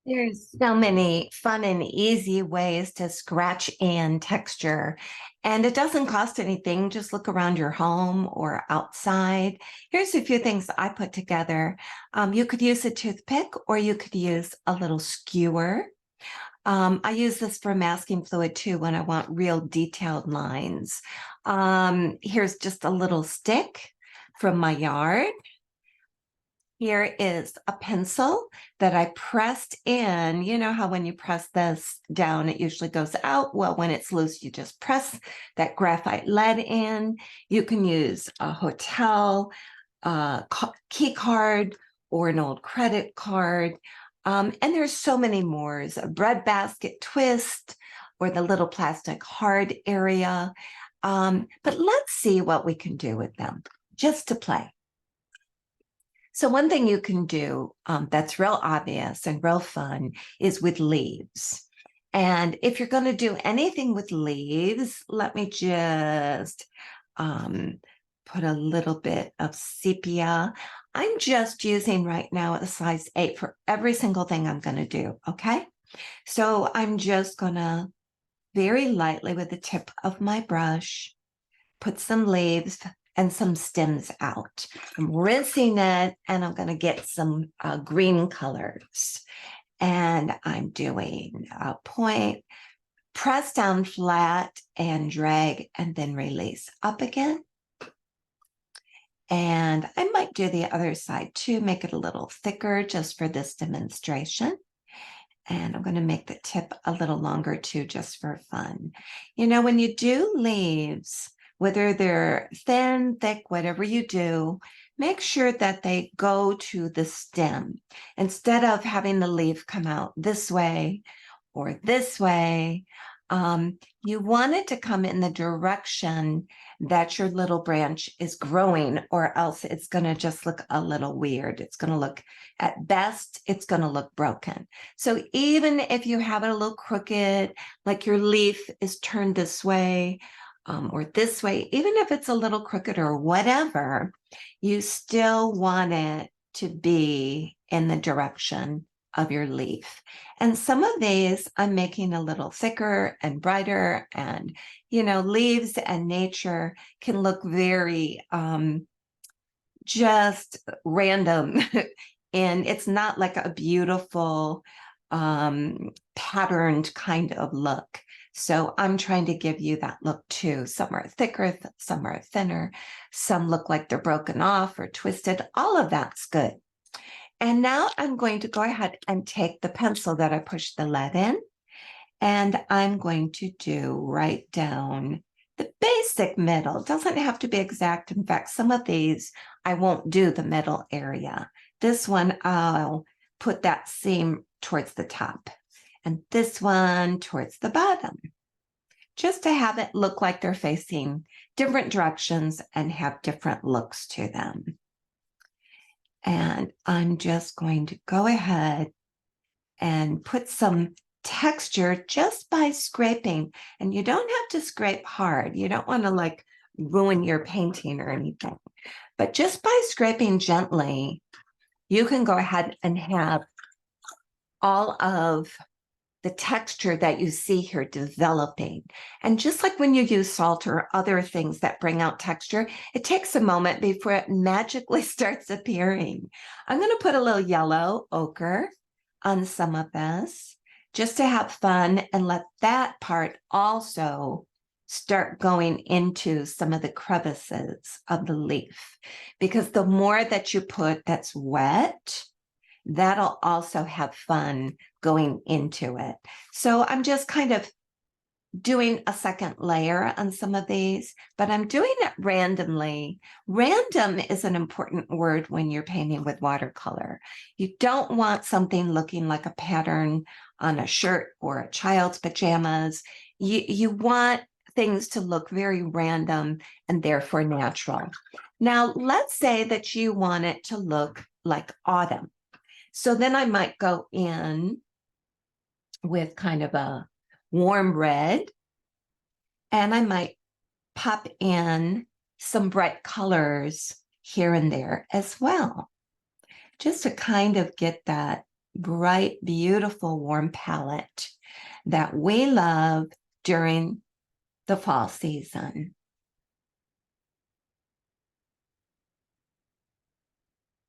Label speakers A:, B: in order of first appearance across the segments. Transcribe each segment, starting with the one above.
A: There's so many fun and easy ways to scratch in texture, and it doesn't cost anything. Just look around your home or outside. Here's a few things I put together. You could use a toothpick or you could use a little skewer. I use this for masking fluid too when I want real detailed lines. Here's just a little stick from my yard. Here is a pencil that I pressed in. You know how when you press this down, it usually goes out. Well, when it's loose, you just press that graphite lead in. You can use a hotel key card or an old credit card. And there's so many more. A breadbasket twist or the little plastic hard area. But let's see what we can do with them just to play. So one thing you can do that's real obvious and real fun is with leaves. And if you're going to do anything with leaves, let me just put a little bit of sepia. I'm just using right now a size 8 for every single thing I'm going to do, okay? So I'm just going to very lightly with the tip of my brush, put some leaves and some stems out. I'm rinsing it and I'm going to get some green colors. And I'm doing a point, press down flat and drag and then release up again. And I might do the other side too, make it a little thicker just for this demonstration. And I'm going to make the tip a little longer too, just for fun. You know, when you do leaves, whether they're thin, thick, whatever you do, make sure that they go to the stem. Instead of having the leaf come out this way or this way, you want it to come in the direction that your little branch is growing, or else it's going to just look a little weird. It's going to look, at best, it's going to look broken. So even if you have it a little crooked, like your leaf is turned this way, or this way, even if it's a little crooked or whatever, you still want it to be in the direction of your leaf. And some of these I'm making a little thicker and brighter, and you know, leaves and nature can look very just random and it's not like a beautiful patterned kind of look. So I'm trying to give you that look too. Some are thicker, some are thinner, some look like they're broken off or twisted. All of that's good. And now I'm going to go ahead and take the pencil that I pushed the lead in, and I'm going to do right down the basic middle. It doesn't have to be exact. In fact, some of these I won't do the middle area. This one, I'll put that seam towards the top, and this one towards the bottom, just to have it look like they're facing different directions and have different looks to them. And I'm just going to go ahead and put some texture just by scraping. And you don't have to scrape hard. You don't want to like ruin your painting or anything. But just by scraping gently, you can go ahead and have all of the texture that you see here developing. And just like when you use salt or other things that bring out texture, it takes a moment before it magically starts appearing. I'm going to put a little yellow ochre on some of this just to have fun and let that part also start going into some of the crevices of the leaf. Because the more that you put that's wet, that'll also have fun going into it. So I'm just kind of doing a second layer on some of these, but I'm doing it randomly. Random is an important word when you're painting with watercolor. You don't want something looking like a pattern on a shirt or a child's pajamas. You want things to look very random and therefore natural. Now, let's say that you want it to look like autumn. So then I might go in with kind of a warm red, and I might pop in some bright colors here and there as well, just to kind of get that bright, beautiful, warm palette that we love during the fall season.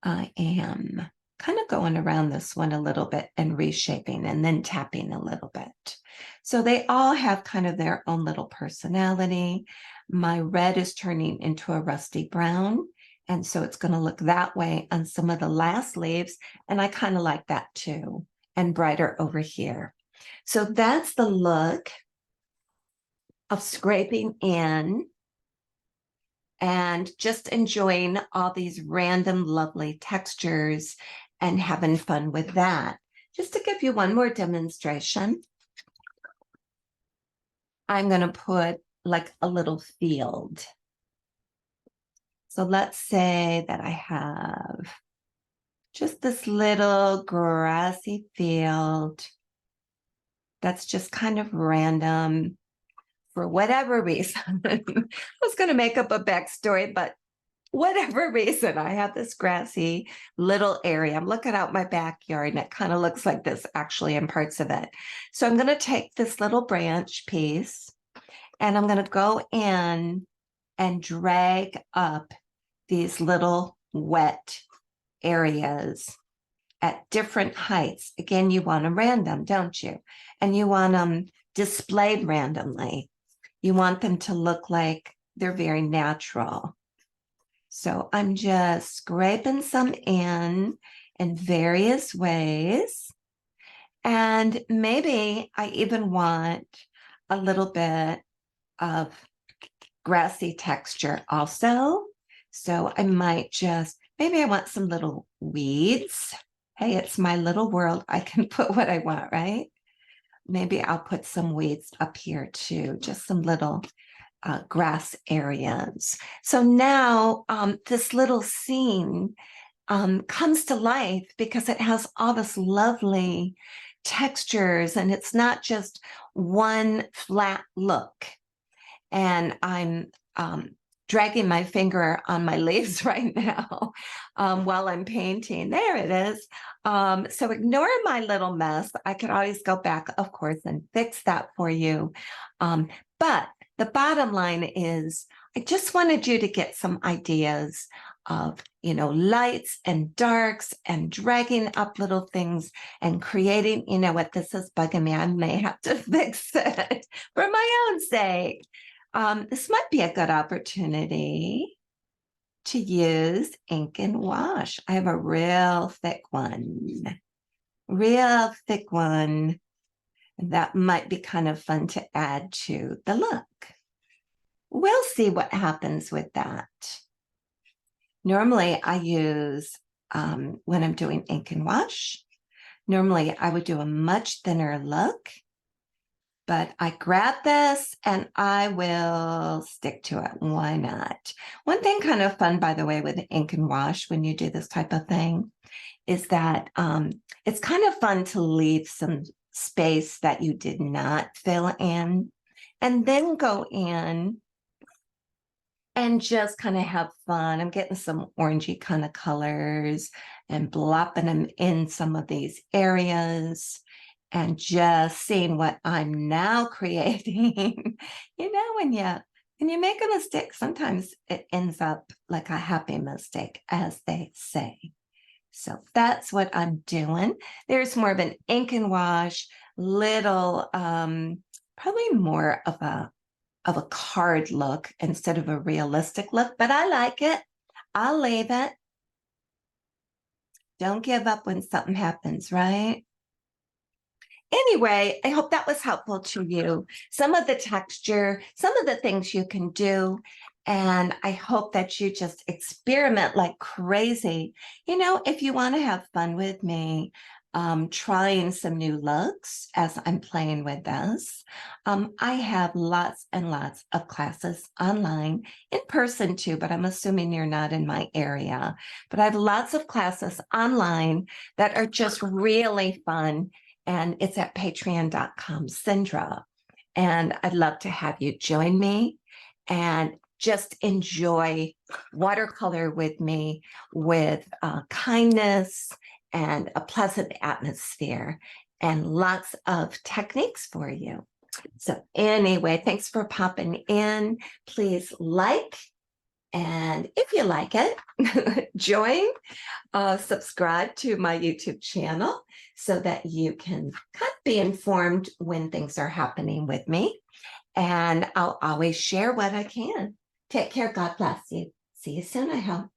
A: I am kind of going around this one a little bit and reshaping and then tapping a little bit. So they all have kind of their own little personality. My red is turning into a rusty brown. And so it's going to look that way on some of the last leaves. And I kind of like that too. And brighter over here. So that's the look of scraping in and just enjoying all these random lovely textures and having fun with that. Just to give you one more demonstration, I'm going to put like a little field. So let's say that I have just this little grassy field that's just kind of random for whatever reason. I was going to make up a backstory, but whatever reason, I have this grassy little area. I'm looking out my backyard and it kind of looks like this actually in parts of it. So I'm going to take this little branch piece and I'm going to go in and drag up these little wet areas at different heights. Again, you want them random, don't you? And you want them displayed randomly. You want them to look like they're very natural. So I'm just scraping some in various ways. And maybe I even want a little bit of grassy texture also. So I might just, maybe I want some little weeds. Hey, it's my little world. I can put what I want, right? Maybe I'll put some weeds up here too, just some little grass areas. So now this little scene comes to life because it has all this lovely textures and it's not just one flat look. And I'm dragging my finger on my leaves right now while I'm painting. There it is. So ignore my little mess. I could always go back, of course, and fix that for you. But the bottom line is I just wanted you to get some ideas of, lights and darks and dragging up little things and creating, what this is bugging me. I may have to fix it for my own sake. This might be a good opportunity to use ink and wash. I have a real thick one that might be kind of fun to add to the look. We'll see what happens with that. Normally I use, when I'm doing ink and wash, normally I would do a much thinner look, but I grab this and I will stick to it. Why not? One thing kind of fun, by the way, with ink and wash when you do this type of thing is that it's kind of fun to leave some space that you did not fill in and then go in and just kind of have fun. I'm getting some orangey kind of colors and blopping them in some of these areas and just seeing what I'm now creating. When you make a mistake, sometimes it ends up like a happy mistake, as they say. So that's what I'm doing. There's more of an ink and wash, little, probably more of a card look instead of a realistic look, but I like it. I'll leave it. Don't give up when something happens, right? Anyway, I hope that was helpful to you. Some of the texture, some of the things you can do, and I hope that you just experiment like crazy. If you want to have fun with me, trying some new looks as I'm playing with this, I have lots and lots of classes online, in person too, but I'm assuming you're not in my area. But I have lots of classes online that are just really fun. And it's at patreon.com, Cindra. And I'd love to have you join me and just enjoy watercolor with me with kindness and a pleasant atmosphere and lots of techniques for you. So anyway, thanks for popping in. Please like, and if you like it, join, subscribe to my YouTube channel so that you can kind of be informed when things are happening with me. And I'll always share what I can. Take care. God bless you. See you soon, I hope.